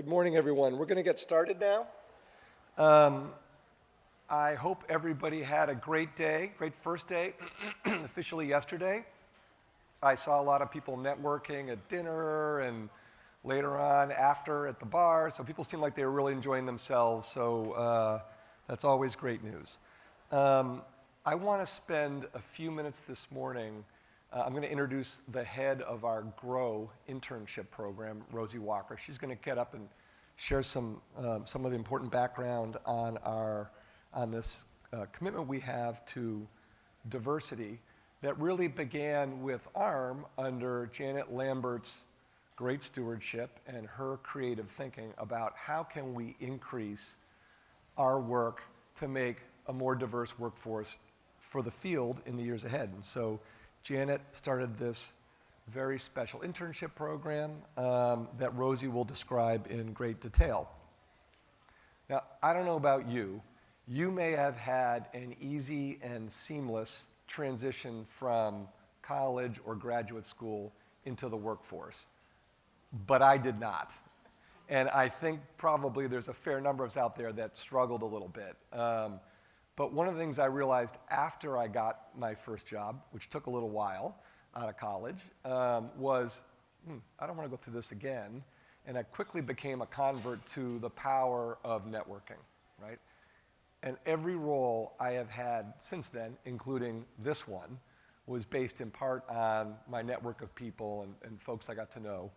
Good morning, everyone. We're going to get started now. I hope everybody had a great day, great first day, officially yesterday. I saw a lot of people networking at dinner and later on after at the bar, so people seemed like they were really enjoying themselves, so that's always great news. I want to spend a few minutes this morning. I'm going to introduce the head of our GROW internship program, Rosie Walker. She's going to get up and share some of the important background on this commitment we have to diversity that really began with ARM under Janet Lambert's great stewardship and her creative thinking about how can we increase our work to make a more diverse workforce for the field in the years ahead. And so Janet started this very special internship program that Rosie will describe in great detail. Now, I don't know about you. You may have had an easy and seamless transition from college or graduate school into the workforce, but I did not. And I think probably there's a fair number of us out there that struggled a little bit. But one of the things I realized after I got my first job, which took a little while out of college, was I don't want to go through this again. And I quickly became a convert to the power of networking, right? And every role I have had since then, including this one, was based in part on my network of people and folks I got to know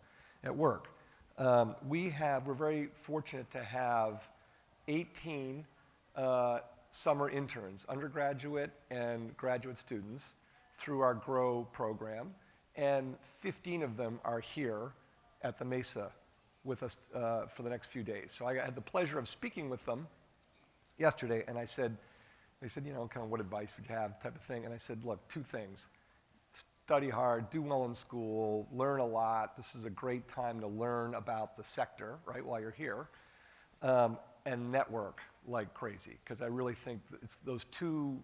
at work. We're very fortunate to have 18 summer interns, undergraduate and graduate students, through our GROW program, and 15 of them are here at the Mesa with us for the next few days. So I had the pleasure of speaking with them yesterday, and they said, kind of what advice would you have, type of thing, and I said, look, two things. Study hard, do well in school, learn a lot. This is a great time to learn about the sector, right, while you're here, and network like crazy, because I really think it's those two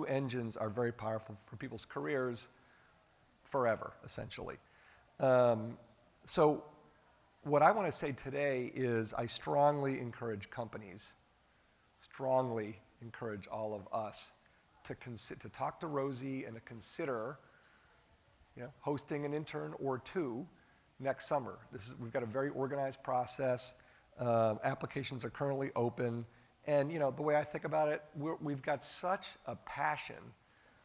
engines are very powerful for people's careers forever, essentially. So what I want to say today is I strongly encourage companies, strongly encourage all of us to talk to Rosie and to consider hosting an intern or two next summer. We've got a very organized process. Applications are currently open. And the way I think about it, we've got such a passion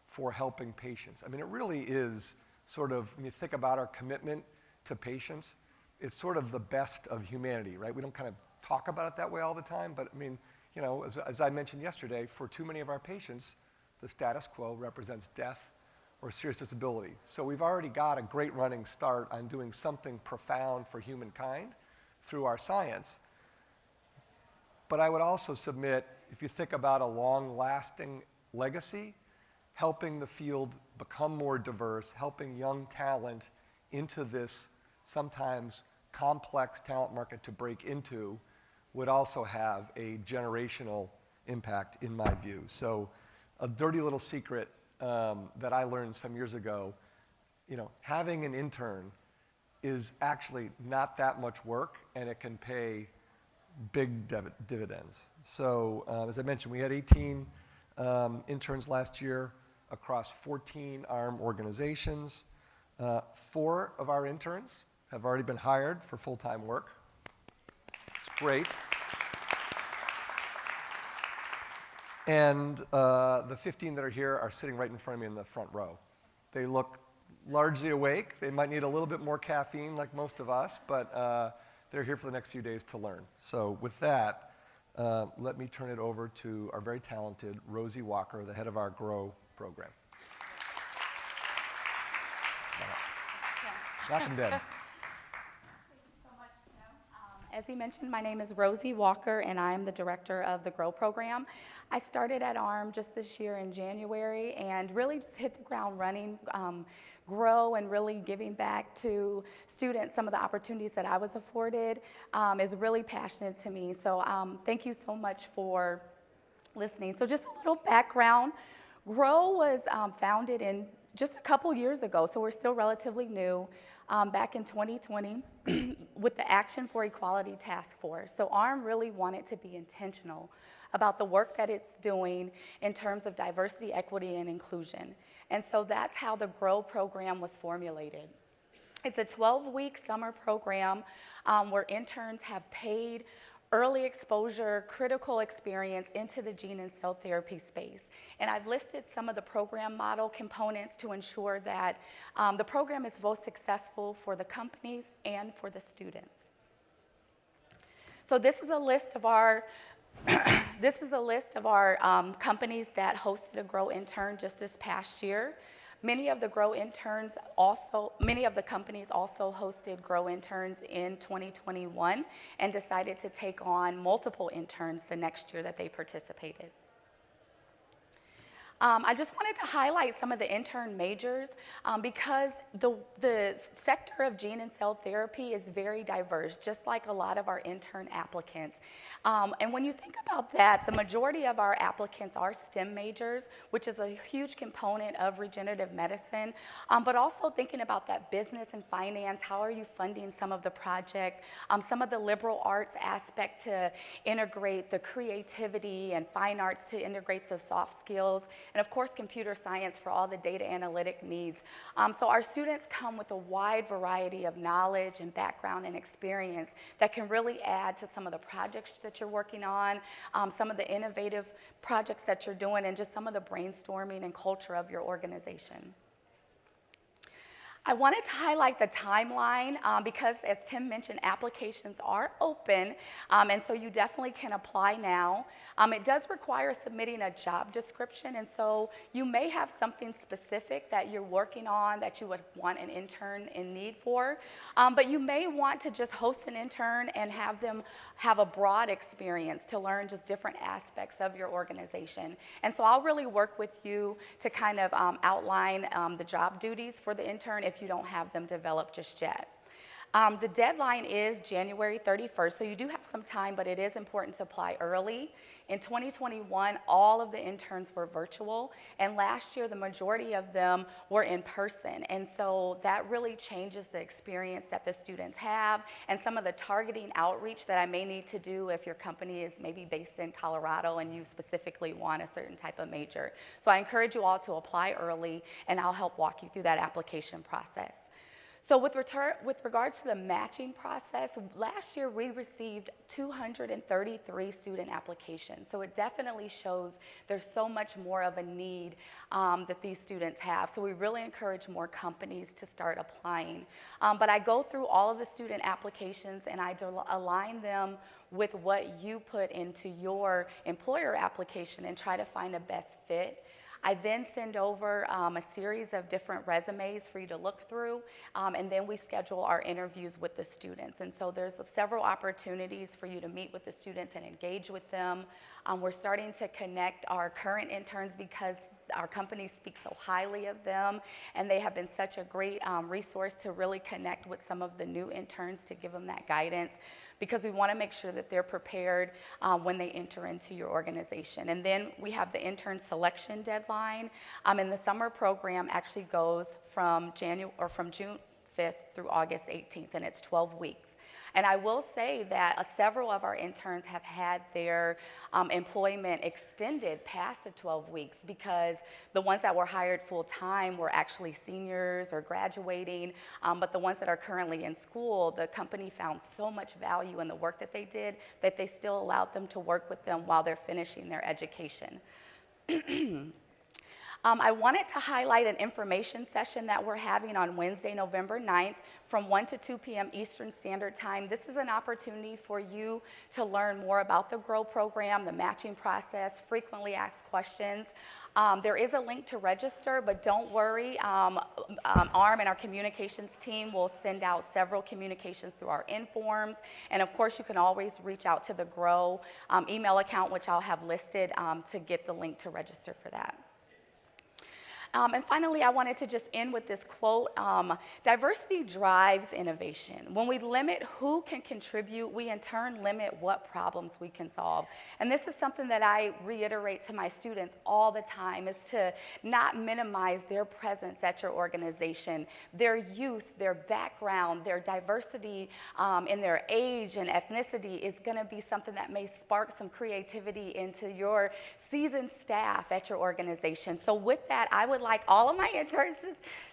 for helping patients. I mean, it really is sort of, when you think about our commitment to patients, it's sort of the best of humanity, right? We don't kind of talk about it that way all the time, but I mean, as I mentioned yesterday, for too many of our patients, the status quo represents death or serious disability. So we've already got a great running start on doing something profound for humankind through our science. But I would also submit, if you think about a long-lasting legacy, helping the field become more diverse, helping young talent into this sometimes complex talent market to break into, would also have a generational impact, in my view. So a dirty little secret that I learned some years ago, having an intern is actually not that much work, and it can pay big dividends. So as I mentioned, we had 18 interns last year across 14 ARM organizations. 4 of our interns have already been hired for full-time work. It's great. And the 15 that are here are sitting right in front of me in the front row. They look largely awake. They might need a little bit more caffeine like most of us, but they're here for the next few days to learn. So with that, let me turn it over to our very talented Rosie Walker, the head of our GROW program. Knock 'em dead. Thank you so much, Tim. As he mentioned, my name is Rosie Walker, and I am the director of the GROW program. I started at ARM just this year in January and really just hit the ground running, GROW and really giving back to students some of the opportunities that I was afforded is really passionate to me. So thank you so much for listening. So just a little background. GROW was founded in just a couple years ago, so we're still relatively new. back in 2020 with the Action for Equality Task Force. So ARM really wanted to be intentional about the work that it's doing in terms of diversity, equity, and inclusion. And so that's how the GROW program was formulated. It's a 12-week summer program where interns have paid early exposure, critical experience into the gene and cell therapy space. And I've listed some of the program model components to ensure that the program is both successful for the companies and for the students. So this is a list of our companies that hosted a GROW intern just this past year. Many of the companies also hosted GROW interns in 2021 and decided to take on multiple interns the next year that they participated. I just wanted to highlight some of the intern majors because the sector of gene and cell therapy is very diverse, just like a lot of our intern applicants. And when you think about that, the majority of our applicants are STEM majors, which is a huge component of regenerative medicine, but also thinking about that business and finance, how are you funding some of the project, some of the liberal arts aspect to integrate the creativity and fine arts to integrate the soft skills, and of course computer science for all the data analytic needs. So our students come with a wide variety of knowledge and background and experience that can really add to some of the projects that you're working on, some of the innovative projects that you're doing, and just some of the brainstorming and culture of your organization. I wanted to highlight the timeline because, as Tim mentioned, applications are open, and so you definitely can apply now. It does require submitting a job description, and so you may have something specific that you're working on that you would want an intern in need for, but you may want to just host an intern and have them have a broad experience to learn just different aspects of your organization. And so I'll really work with you to kind of outline the job duties for the intern if you don't have them developed just yet. The deadline is January 31st, so you do have some time, but it is important to apply early. In 2021, all of the interns were virtual, and last year the majority of them were in person, and so that really changes the experience that the students have and some of the targeting outreach that I may need to do if your company is maybe based in Colorado and you specifically want a certain type of major. So I encourage you all to apply early, and I'll help walk you through that application process. So with regards to the matching process, last year we received 233 student applications. So it definitely shows there's so much more of a need that these students have. So we really encourage more companies to start applying. But I go through all of the student applications and I align them with what you put into your employer application and try to find a best fit. I then send over a series of different resumes for you to look through, and then we schedule our interviews with the students. And so there's several opportunities for you to meet with the students and engage with them. We're starting to connect our current interns because our company speaks so highly of them, and they have been such a great resource to really connect with some of the new interns to give them that guidance, because we want to make sure that they're prepared when they enter into your organization. And then we have the intern selection deadline, and the summer program actually goes from June 5th through August 18th, and it's 12 weeks. And I will say that several of our interns have had their employment extended past the 12 weeks because the ones that were hired full-time were actually seniors or graduating, but the ones that are currently in school, the company found so much value in the work that they did that they still allowed them to work with them while they're finishing their education. I wanted to highlight an information session that we're having on Wednesday, November 9th from 1 to 2 p.m. Eastern Standard Time. This is an opportunity for you to learn more about the GROW program, the matching process, frequently asked questions. There is a link to register, but don't worry. ARM and our communications team will send out several communications through our informs. And of course, you can always reach out to the GROW email account, which I'll have listed to get the link to register for that. And finally, I wanted to just end with this quote, diversity drives innovation. When we limit who can contribute, we in turn limit what problems we can solve. And this is something that I reiterate to my students all the time, is to not minimize their presence at your organization, their youth, their background, their diversity in their age and ethnicity is gonna be something that may spark some creativity into your seasoned staff at your organization. So with that, I would like all of my interns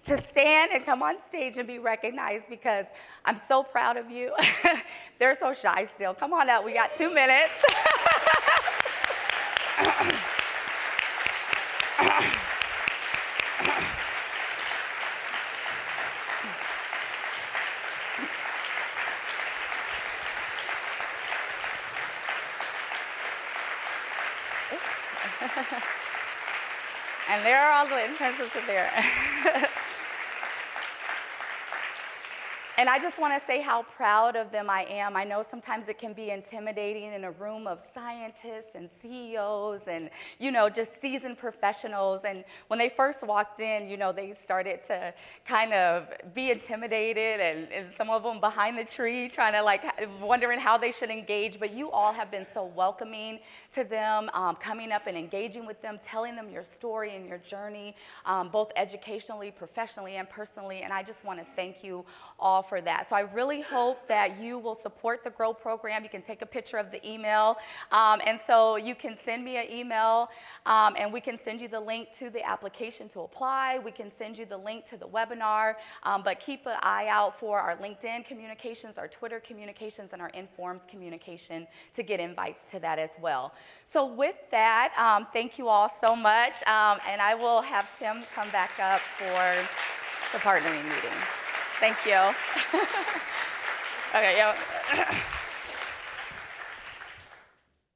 to stand and come on stage and be recognized, because I'm so proud of you. They're so shy still. Come on up, we got 2 minutes. And there are all the interns there. And I just want to say how proud of them I am. I know sometimes it can be intimidating in a room of scientists and CEOs and, just seasoned professionals. And when they first walked in, they started to kind of be intimidated, and some of them behind the tree trying to wondering how they should engage. But you all have been so welcoming to them, coming up and engaging with them, telling them your story and your journey, both educationally, professionally, and personally. And I just want to thank you all for that. So I really hope that you will support the GROW program. You can take a picture of the email. And so you can send me an email, and we can send you the link to the application to apply. We can send you the link to the webinar, but keep an eye out for our LinkedIn communications, our Twitter communications, and our Informs communication to get invites to that as well. So with that, thank you all so much, and I will have Tim come back up for the partnering meeting. Thank you. Okay, yeah.